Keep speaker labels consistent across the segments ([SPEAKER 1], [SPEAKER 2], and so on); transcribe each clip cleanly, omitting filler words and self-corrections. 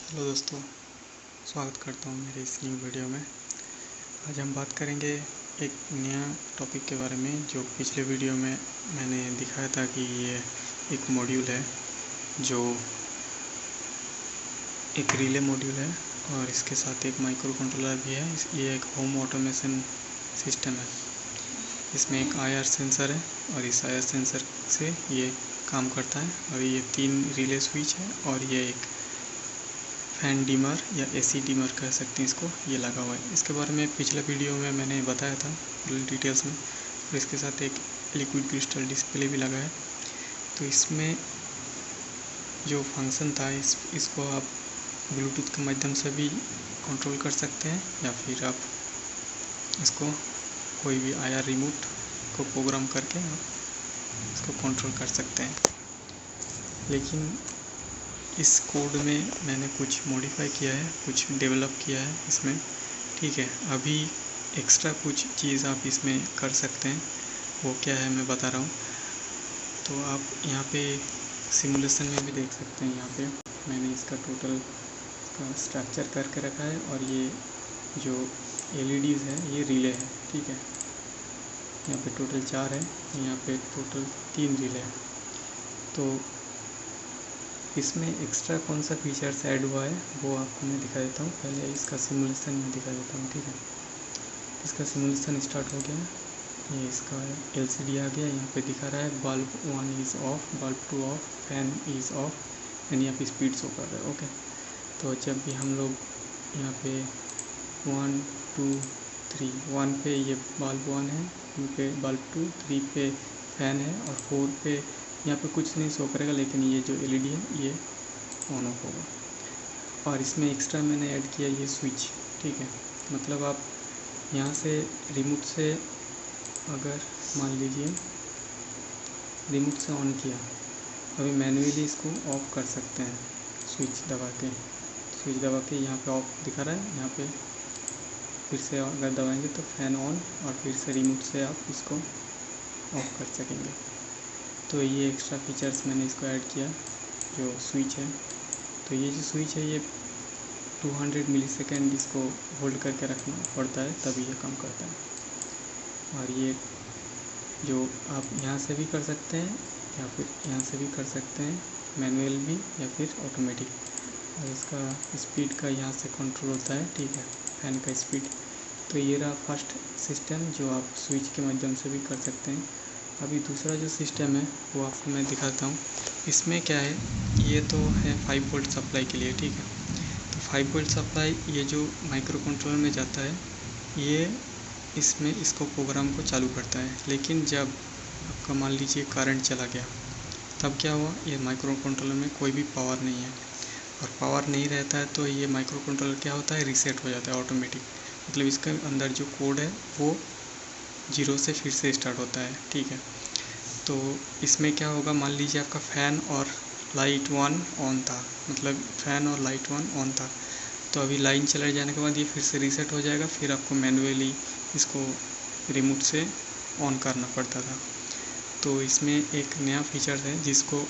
[SPEAKER 1] Hello दोस्तों, स्वागत करता हूँ मेरे इस न्यू वीडियो में। आज हम बात करेंगे एक नया टॉपिक के बारे में जो पिछले वीडियो में मैंने दिखाया था कि ये एक मॉड्यूल है जो एक रिले मॉड्यूल है और इसके साथ एक माइक्रो कंट्रोलर भी है। ये एक होम ऑटोमेशन सिस्टम है। इसमें एक IR सेंसर है और इस IR सेंसर से ये काम करता है और ये 3 रिले स्विच है और ये एक फैन डिमर या AC डिमर कह सकते हैं इसको, ये लगा हुआ है। इसके बारे में पिछले वीडियो में मैंने बताया था पूरी डिटेल्स में। और इसके साथ एक लिक्विड क्रिस्टल डिस्प्ले भी लगा है। तो इसमें जो फंक्शन था इसको आप ब्लूटूथ के माध्यम से भी कंट्रोल कर सकते हैं या फिर आप इसको कोई भी IR रिमोट को प्रोग्राम करके आप इसको कंट्रोल कर सकते हैं। लेकिन इस कोड में मैंने कुछ मॉडिफाई किया है, कुछ डेवलप किया है इसमें, ठीक है। अभी एक्स्ट्रा कुछ चीज़ आप इसमें कर सकते हैं, वो क्या है मैं बता रहा हूँ। तो आप यहाँ पे सिमुलेशन में भी देख सकते हैं। यहाँ पे मैंने इसका टोटल इसका स्ट्रक्चर करके रखा है और ये जो LEDs है ये रिले है, ठीक है। यहाँ पे टोटल 4 है, यहाँ पे टोटल 3 रिले है। तो इसमें एक्स्ट्रा कौन सा फीचर्स ऐड हुआ है वो आपको मैं दिखा देता हूँ। पहले इसका सिमुलेशन में दिखा देता हूँ, ठीक है। इसका सिमुलेशन स्टार्ट हो गया। ये इसका LCD आ गया। यहाँ पे दिखा रहा है bulb 1 is of, bulb 2 of, fan is of and यहाँ पे स्पीड शो कर रहा है, ओके। तो जब भी हम लोग यहाँ पे 1 2 3 1 पे ये बल्ब 1 है, 2 पे बल्ब 2, 3 पे फैन है और 4 पे यहाँ पे कुछ नहीं शो करेगा, लेकिन ये जो LED है ये ऑन ऑफ होगा। और इसमें एक्स्ट्रा मैंने ऐड किया ये स्विच, ठीक है। मतलब आप यहाँ से रिमोट से अगर मान लीजिए रिमोट से ऑन किया, अभी मैन्युअली इसको ऑफ कर सकते हैं स्विच दबा के। स्विच दबा के यहाँ पे ऑफ दिखा रहा है, यहाँ पे फिर से अगर दबाएंगे तो फैन ऑन और फिर से रिमोट से आप इसको ऑफ कर सकेंगे। तो ये एक्स्ट्रा फीचर्स मैंने इसको ऐड किया जो स्विच है। तो ये जो स्विच है ये 200 मिलीसेकंड इसको होल्ड करके रखना पड़ता है, तभी ये काम करता है। और ये जो आप यहाँ से भी कर सकते हैं या फिर यहाँ से भी कर सकते हैं, मैनुअल भी या फिर ऑटोमेटिक। और इसका स्पीड का यहाँ से कंट्रोल होता है, ठीक है, फैन का स्पीड। तो ये रहा फर्स्ट सिस्टम जो आप स्विच के माध्यम से भी कर सकते हैं। अभी दूसरा जो सिस्टम है वो आपको मैं दिखाता हूँ। इसमें क्या है, ये तो है 5 वोल्ट सप्लाई के लिए, ठीक है। तो 5 वोल्ट सप्लाई ये जो माइक्रो कंट्रोलर में जाता है, ये इसमें इसको प्रोग्राम को चालू करता है। लेकिन जब आपका मान लीजिए करंट चला गया, तब क्या हुआ, ये माइक्रो कंट्रोलर में कोई भी पावर नहीं है और पावर नहीं रहता है तो ये माइक्रो कंट्रोलर क्या होता है, रीसेट हो जाता है ऑटोमेटिक। मतलब इसके अंदर जो कोड है वो 0 से फिर से स्टार्ट होता है, ठीक है। तो इसमें क्या होगा, मान लीजिए आपका फ़ैन और लाइट 1 ऑन था, मतलब फ़ैन और लाइट 1 ऑन था। तो अभी लाइन चले जाने के बाद ये फिर से रीसेट हो जाएगा, फिर आपको मैनुअली इसको रिमोट से ऑन करना पड़ता था। तो इसमें एक नया फीचर है जिसको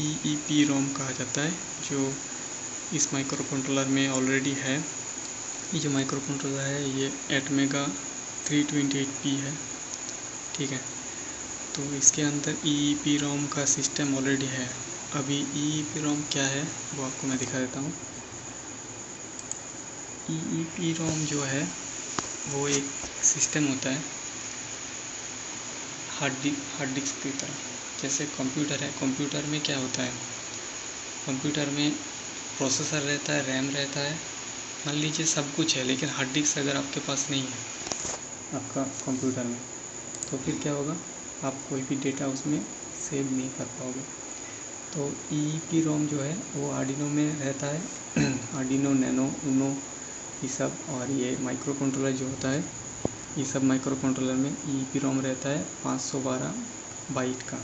[SPEAKER 1] EEPROM कहा जाता है, जो इस माइक्रो कंट्रोलर में ऑलरेडी है। ये जो माइक्रो कंट्रोलर है ये ATmega 328P है, ठीक है। तो इसके अंदर EEPROM का सिस्टम ऑलरेडी है। अभी EEPROM क्या है वो आपको मैं दिखा देता हूँ। EEPROM जो है वो एक सिस्टम होता है हार्ड डिस्क की तरह। जैसे कंप्यूटर है, कंप्यूटर में क्या होता है, कंप्यूटर में प्रोसेसर रहता है, रैम रहता है, मान लीजिए सब कुछ है, लेकिन हार्ड डिस्क अगर आपके पास नहीं है आपका कंप्यूटर में, तो फिर क्या होगा, आप कोई भी डेटा उसमें सेव नहीं कर पाओगे। तो EEPROM जो है वो आर्डिनो में रहता है, आर्डिनो नैनो, ऊनो, ये सब। और ये माइक्रो कंट्रोलर जो होता है, ये सब माइक्रो कंट्रोलर में EEPROM रहता है 512 बाइट का।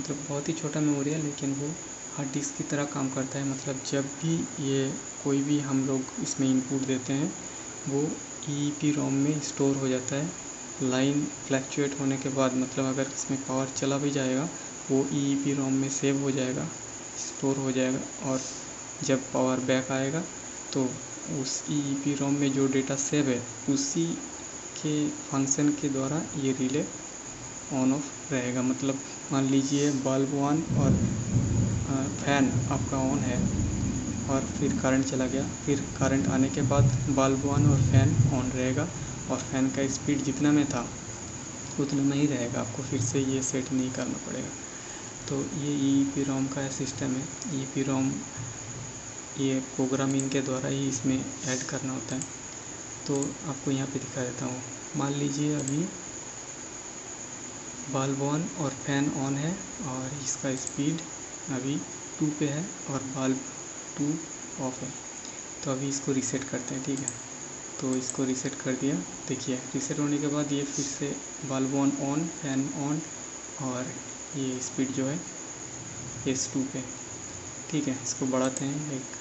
[SPEAKER 1] मतलब बहुत ही छोटा मेमोरी है, लेकिन वो हार्ड डिस्क की तरह काम करता है। मतलब जब भी ये कोई भी हम लोग इसमें इनपुट देते हैं वो EEPROM में स्टोर हो जाता है। लाइन फ्लैक्चुएट होने के बाद, मतलब अगर इसमें पावर चला भी जाएगा वो EEPROM में सेव हो जाएगा, स्टोर हो जाएगा और जब पावर बैक आएगा तो उस EEPROM में जो डेटा सेव है उसी के फंक्शन के द्वारा ये रिले ऑन ऑफ रहेगा। मतलब मान लीजिए बल्ब ऑन और फैन आपका ऑन है और फिर करंट चला गया, फिर करंट आने के बाद बल्ब ऑन और फैन ऑन रहेगा और फैन का स्पीड जितना में था उतना में ही रहेगा, आपको फिर से ये सेट नहीं करना पड़ेगा। तो ये EEPROM का सिस्टम है। EEPROM ये प्रोग्रामिंग के द्वारा ही इसमें ऐड करना होता है। तो आपको यहाँ पे दिखा देता हूँ। मान लीजिए अभी बल्ब ऑन और फैन ऑन है और इसका स्पीड अभी 2 पे है और बल्ब 2 ऑफ है। तो अभी इसको रीसेट करते हैं, ठीक है। तो इसको रीसेट कर दिया। देखिए रीसेट होने के बाद ये फिर से बल्ब ऑन, फैन ऑन और ये स्पीड जो है S2 पे, ठीक है। इसको बढ़ाते हैं एक।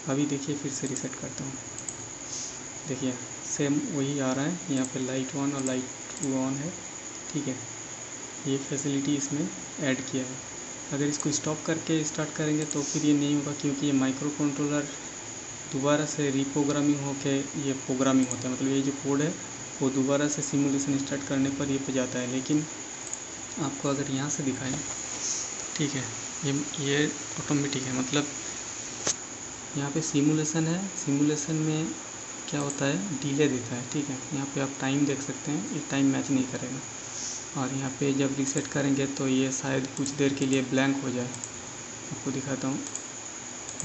[SPEAKER 1] अभी देखिए फिर से रीसेट करता हूँ। देखिए सेम वही आ रहा है, यहाँ पे लाइट ऑन और लाइट 2 ऑन है, ठीक है। ये फैसिलिटी इसमें ऐड किया है। अगर इसको स्टॉप करके स्टार्ट करेंगे तो फिर ये नहीं होगा, क्योंकि ये माइक्रो कंट्रोलर दोबारा से रीप्रोग्रामिंग होके ये प्रोग्रामिंग होता है। मतलब ये जो कोड है वो दोबारा से सिमुलेशन स्टार्ट करने पर ये पे जाता है। लेकिन आपको अगर यहाँ से दिखाएं, ठीक है, ये ऑटोमेटिक है। मतलब यहाँ पे सिमुलेशन है, सिमुलेशन में क्या होता है डिले देता है, ठीक है। यहाँ पे आप टाइम देख सकते हैं, ये टाइम मैच नहीं करेगा। और यहाँ पे जब रीसेट करेंगे तो ये शायद कुछ देर के लिए ब्लैंक हो जाए। आपको दिखाता हूँ,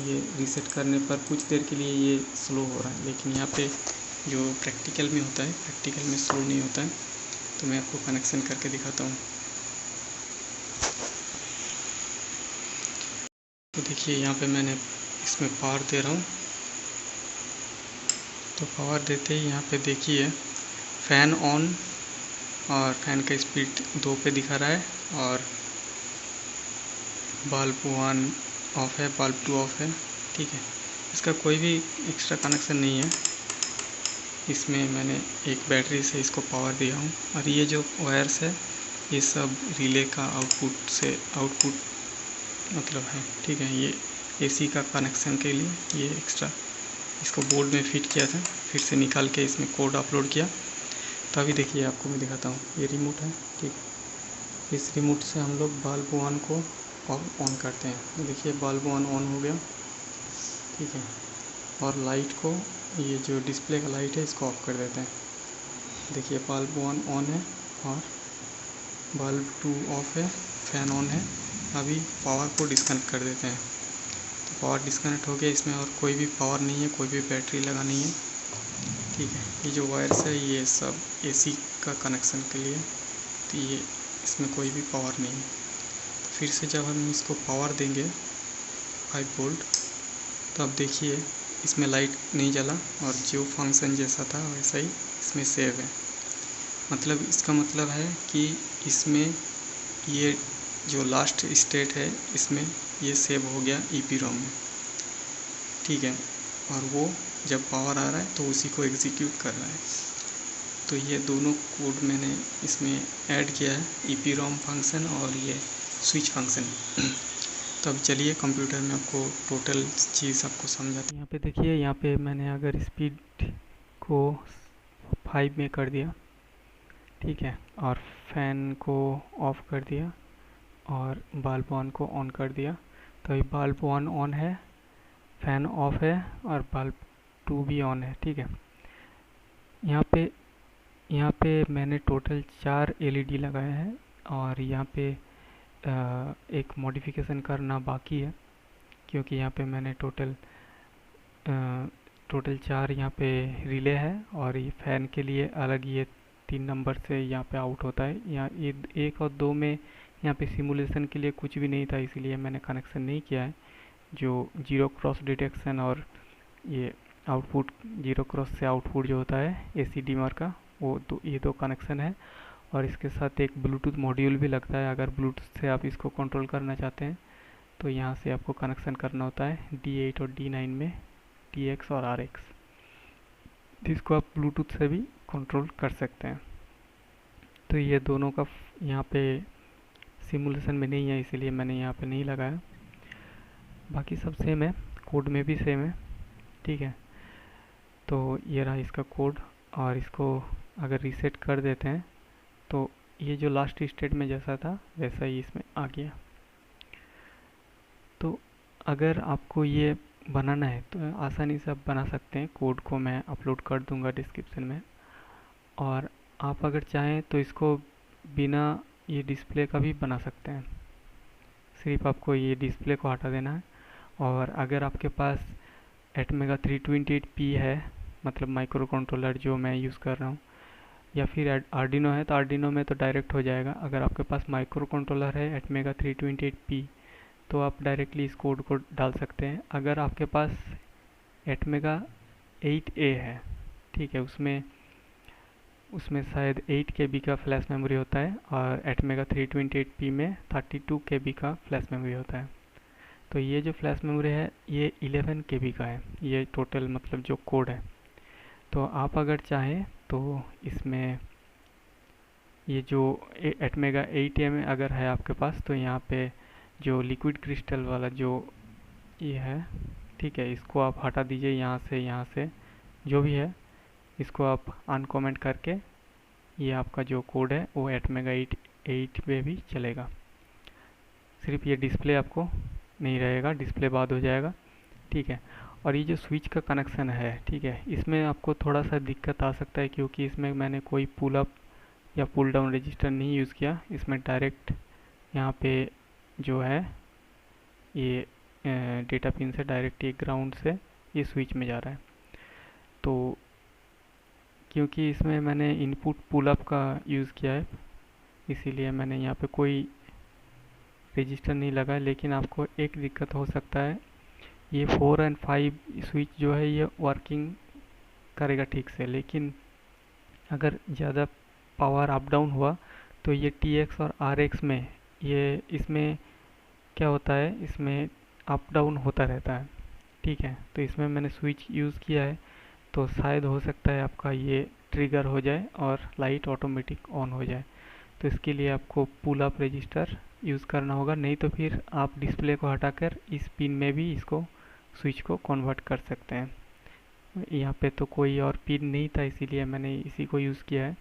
[SPEAKER 1] ये रीसेट करने पर कुछ देर के लिए ये स्लो हो रहा है, लेकिन यहाँ पे जो प्रैक्टिकल में होता है, प्रैक्टिकल में स्लो नहीं होता है। तो मैं आपको कनेक्शन करके दिखाता हूँ। तो देखिए यहाँ पे मैंने इसमें पावर दे रहा हूँ। तो पावर देते ही यहाँ पे देखिए फ़ैन ऑन और फैन का स्पीड 2 पे दिखा रहा है और बल्ब 1 ऑफ है, बल्ब 2 ऑफ है, ठीक है। इसका कोई भी एक्स्ट्रा कनेक्शन नहीं है। इसमें मैंने एक बैटरी से इसको पावर दिया हूँ और ये जो वायर्स है ये सब रिले का आउटपुट मतलब है, ठीक है। ये AC का कनेक्शन के लिए ये एक्स्ट्रा इसको बोर्ड में फिट किया था, फिर से निकाल के इसमें कोड अपलोड किया। तो अभी देखिए आपको मैं दिखाता हूँ, ये रिमोट है, ठीक। इस रिमोट से हम लोग बल्ब 1 को ऑन करते हैं। तो देखिए बल्ब 1 ऑन हो गया, ठीक है। और लाइट को, ये जो डिस्प्ले का लाइट है इसको ऑफ कर देते हैं। देखिए बल्ब 1 ऑन है और बल्ब 2 ऑफ है, फैन ऑन है। अभी पावर को डिस्कनेक्ट कर देते हैं। तो पावर डिस्कनेक्ट हो गया, इसमें और कोई भी पावर नहीं है, कोई भी बैटरी लगा नहीं है, ठीक है। ये जो वायर्स है ये सब AC का कनेक्शन के लिए, तो ये इसमें कोई भी पावर नहीं है। तो फिर से जब हम इसको पावर देंगे 5 वोल्ट, तो अब देखिए इसमें लाइट नहीं जला और जो फंक्शन जैसा था वैसा ही इसमें सेव है। मतलब इसका मतलब है कि इसमें ये जो लास्ट स्टेट है इसमें ये सेव हो गया EEPROM में, ठीक है। और वो जब पावर आ रहा है तो उसी को एग्जीक्यूट कर रहा है। तो ये दोनों कोड मैंने इसमें ऐड किया है, EEPROM फंक्शन और ये स्विच फंक्शन। तो अब चलिए कंप्यूटर में आपको टोटल चीज़ आपको समझाते हैं। यहाँ पे देखिए, यहाँ पे मैंने अगर स्पीड को 5 में कर दिया, ठीक है, और फैन को ऑफ कर दिया और बल्ब 1 को ऑन कर दिया, तो ये बल्ब 1 ऑन है, फैन ऑफ है और बल्ब 2 भी ऑन है, ठीक है। यहाँ पे मैंने टोटल 4 LED लगाए हैं और यहाँ पे एक मॉडिफिकेशन करना बाकी है, क्योंकि यहाँ पे मैंने टोटल 4 यहाँ पे रिले है और ये फैन के लिए अलग ये 3 नंबर से यहाँ पे आउट होता है। यहाँ ये 1 और 2 में यहाँ पे सिमुलेशन के लिए कुछ भी नहीं था, इसीलिए मैंने कनेक्शन नहीं किया है। जो जीरो क्रॉस डिटेक्शन और ये आउटपुट, जीरो क्रॉस से आउटपुट जो होता है AC डिमर का, वो ये दो कनेक्शन है। और इसके साथ एक ब्लूटूथ मॉड्यूल भी लगता है। अगर ब्लूटूथ से आप इसको कंट्रोल करना चाहते हैं तो यहाँ से आपको कनेक्शन करना होता है D8 और D9 में, TX और RX, जिसको आप ब्लूटूथ से भी कंट्रोल कर सकते हैं। तो ये दोनों का यहाँ पे सिमुलेशन में नहीं है, इसीलिए मैंने यहाँ पे नहीं लगाया। बाकी सब सेम है, कोड में भी सेम है, ठीक है। तो ये रहा इसका कोड, और इसको अगर रीसेट कर देते हैं तो ये जो लास्ट स्टेट में जैसा था वैसा ही इसमें आ गया। तो अगर आपको ये बनाना है तो आसानी से आप बना सकते हैं, कोड को मैं अपलोड कर दूंगा डिस्क्रिप्शन में। और आप अगर चाहें तो इसको बिना ये डिस्प्ले का भी बना सकते हैं, सिर्फ आपको ये डिस्प्ले को हटा देना है। और अगर आपके पास एटमेगा 328P है, मतलब माइक्रो कंट्रोलर जो मैं यूज़ कर रहा हूँ, या फिर आर्डिनो है तो आर्डिनो में तो डायरेक्ट हो जाएगा। अगर आपके पास माइक्रो कंट्रोलर है एटमेगा 328P तो आप डायरेक्टली इस कोड को डाल सकते हैं। अगर आपके पास एटमेगा 8A है, ठीक है, उसमें शायद 8 KB का फ्लैश मेमोरी होता है, और एटमेगा 328P में 32 KB का फ्लैश मेमोरी होता है। तो ये जो फ्लैश मेमोरी है ये 11 KB का है, ये टोटल मतलब जो कोड है। तो आप अगर चाहें तो इसमें ये जो एटमेगा 8A में अगर है आपके पास तो यहाँ पे जो लिक्विड क्रिस्टल वाला जो ये है, ठीक है, इसको आप हटा दीजिए यहाँ से जो भी है इसको आप अनकमेंट करके, ये आपका जो कोड है वो एटमेगा 8 पे भी चलेगा। सिर्फ ये डिस्प्ले आपको नहीं रहेगा, डिस्प्ले बाद हो जाएगा, ठीक है। और ये जो स्विच का कनेक्शन है, ठीक है, इसमें आपको थोड़ा सा दिक्कत आ सकता है क्योंकि इसमें मैंने कोई पुल अप या पुल डाउन रजिस्टर नहीं यूज़ किया। इसमें डायरेक्ट यहाँ पे जो है ये डेटा पिन से डायरेक्ट ये ग्राउंड से ये स्विच में जा रहा है। तो क्योंकि इसमें मैंने इनपुट पुल अप का यूज़ किया है इसीलिए मैंने यहाँ पे कोई रजिस्टर नहीं लगा। लेकिन आपको एक दिक्कत हो सकता है, ये 4 और 5 स्विच जो है ये वर्किंग करेगा ठीक से, लेकिन अगर ज़्यादा पावर अप डाउन हुआ तो ये TX और RX में ये इसमें क्या होता है, इसमें अप डाउन होता रहता है, ठीक है। तो इसमें मैंने स्विच यूज़ किया है तो शायद हो सकता है आपका ये ट्रिगर हो जाए और लाइट ऑटोमेटिक ऑन हो जाए। तो इसके लिए आपको पुल अप रजिस्टर यूज़ करना होगा, नहीं तो फिर आप डिस्प्ले को हटाकर इस पिन में भी इसको स्विच को कन्वर्ट कर सकते हैं। यहाँ पे तो कोई और पिन नहीं था इसीलिए मैंने इसी को यूज़ किया है।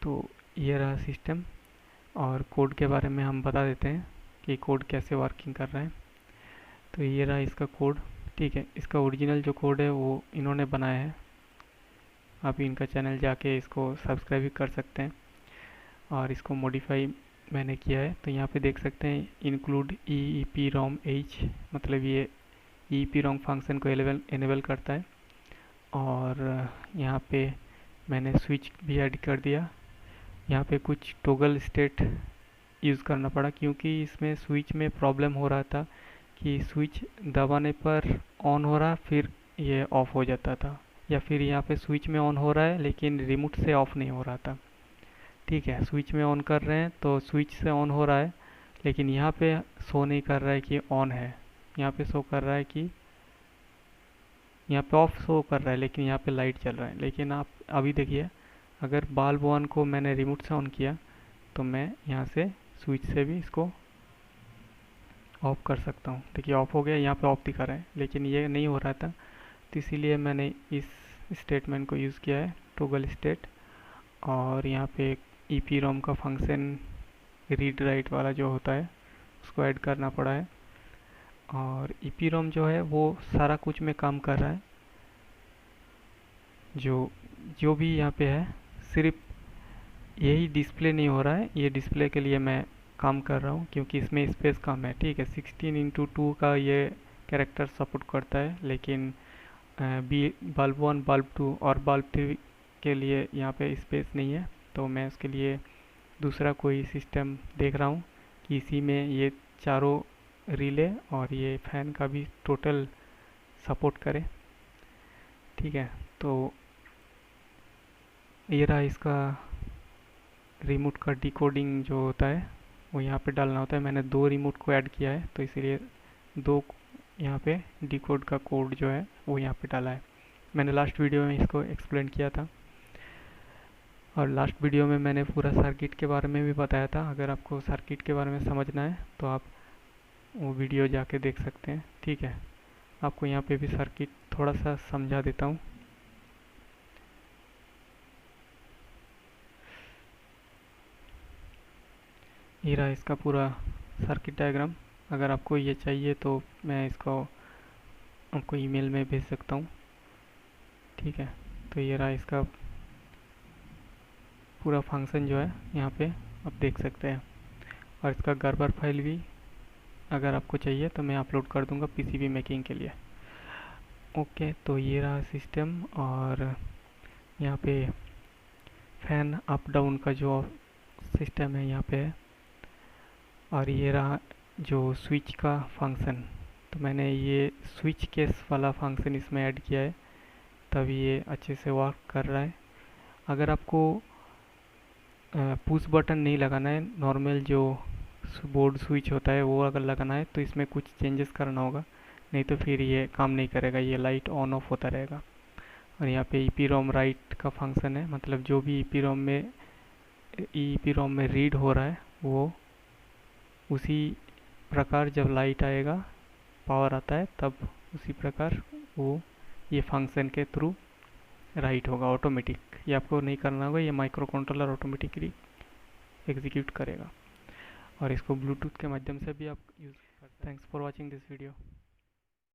[SPEAKER 1] तो ये रहा सिस्टम, और कोड के बारे में हम बता देते हैं कि कोड कैसे वर्किंग कर रहा है। तो ये रहा इसका कोड, ठीक है। इसका ओरिजिनल जो कोड है वो इन्होंने बनाया है, आप इनका चैनल जाके इसको सब्सक्राइब भी कर सकते हैं। और इसको मॉडिफाई मैंने किया है, तो यहाँ पे देख सकते हैं इंक्लूड EEPROM H, मतलब ये EEPROM फंक्शन को एनेबल करता है। और यहाँ पे मैंने स्विच भी ऐड कर दिया। यहाँ पे कुछ टॉगल स्टेट यूज़ करना पड़ा क्योंकि इसमें स्विच में प्रॉब्लम हो रहा था कि स्विच दबाने पर ऑन हो रहा फिर ये ऑफ़ हो जाता था, या फिर यहाँ पे स्विच में ऑन हो रहा है लेकिन रिमोट से ऑफ़ नहीं हो रहा था, ठीक है। स्विच में ऑन कर रहे हैं तो स्विच से ऑन हो रहा है, लेकिन यहाँ पे शो नहीं कर रहा है कि ऑन है, यहाँ पे शो कर रहा है कि यहाँ पे ऑफ शो कर रहा है लेकिन यहाँ पे लाइट चल रहा है। लेकिन आप अभी देखिए, अगर बल्ब वन को मैंने रिमोट से ऑन किया तो मैं यहाँ से स्विच से भी इसको ऑफ़ कर सकता हूँ। देखिए ऑफ़ हो गया, यहाँ पे ऑफ दिखा रहा है लेकिन ये नहीं हो रहा था, तो इसीलिए मैंने इस स्टेटमेंट को यूज़ किया है, टॉगल स्टेट। और यहाँ पे EEPROM का फंक्शन रीड राइट वाला जो होता है उसको ऐड करना पड़ा है। और EEPROM जो है वो सारा कुछ में काम कर रहा है, जो भी यहाँ पे है, सिर्फ यही डिस्प्ले नहीं हो रहा है। ये डिस्प्ले के लिए मैं काम कर रहा हूँ क्योंकि इसमें स्पेस कम है, ठीक है। 16x2 का ये कैरेक्टर सपोर्ट करता है, लेकिन बल्ब 1, बल्ब 2 और बल्ब 3 के लिए यहाँ पे स्पेस नहीं है। तो मैं उसके लिए दूसरा कोई सिस्टम देख रहा हूँ कि इसी में ये चारों रिले और ये फैन का भी टोटल सपोर्ट करे, ठीक है। तो ये रहा इसका रिमोट का डिकोडिंग जो होता है वो यहाँ पे डालना होता है। मैंने 2 रिमोट को ऐड किया है तो इसीलिए 2 यहाँ पे डिकोड का कोड जो है वो यहाँ पे डाला है। मैंने लास्ट वीडियो में इसको एक्सप्लेन किया था, और लास्ट वीडियो में मैंने पूरा सर्किट के बारे में भी बताया था। अगर आपको सर्किट के बारे में समझना है तो आप वो वीडियो जाके देख सकते हैं। ठीक है, आपको यहाँ पे भी सर्किट थोड़ा सा समझा देता हूँ। ये रहा इसका पूरा सर्किट डायग्राम। अगर आपको ये चाहिए तो मैं इसको आपको ईमेल में भेज सकता हूँ। ठीक है, तो ये रहा इसका पूरा फंक्शन जो है यहाँ पे आप देख सकते हैं। और इसका गर्बर फाइल भी अगर आपको चाहिए तो मैं अपलोड कर दूंगा पीसीबी मेकिंग के लिए। ओके, तो ये रहा सिस्टम। और यहाँ पे फैन अप डाउन का जो सिस्टम है यहाँ पे है। और ये रहा जो स्विच का फंक्शन, तो मैंने ये स्विच केस वाला फंक्शन इसमें ऐड किया है, तभी ये अच्छे से वर्क कर रहा है। अगर आपको पुश बटन नहीं लगाना है, नॉर्मल जो बोर्ड स्विच होता है वो अगर लगाना है तो इसमें कुछ चेंजेस करना होगा, नहीं तो फिर ये काम नहीं करेगा, ये लाइट ऑन ऑफ होता रहेगा। और यहाँ पे EEPROM राइट का फंक्शन है, मतलब जो भी EEPROM में रीड हो रहा है वो उसी प्रकार जब लाइट आएगा, पावर आता है, तब उसी प्रकार वो ये फंक्शन के थ्रू राइट होगा ऑटोमेटिक। ये आपको नहीं करना होगा, ये माइक्रो कंट्रोलर ऑटोमेटिकली एग्जीक्यूट करेगा। और इसको ब्लूटूथ के माध्यम से भी आप यूज़ कर सकते हैं। Thanks for watching this video.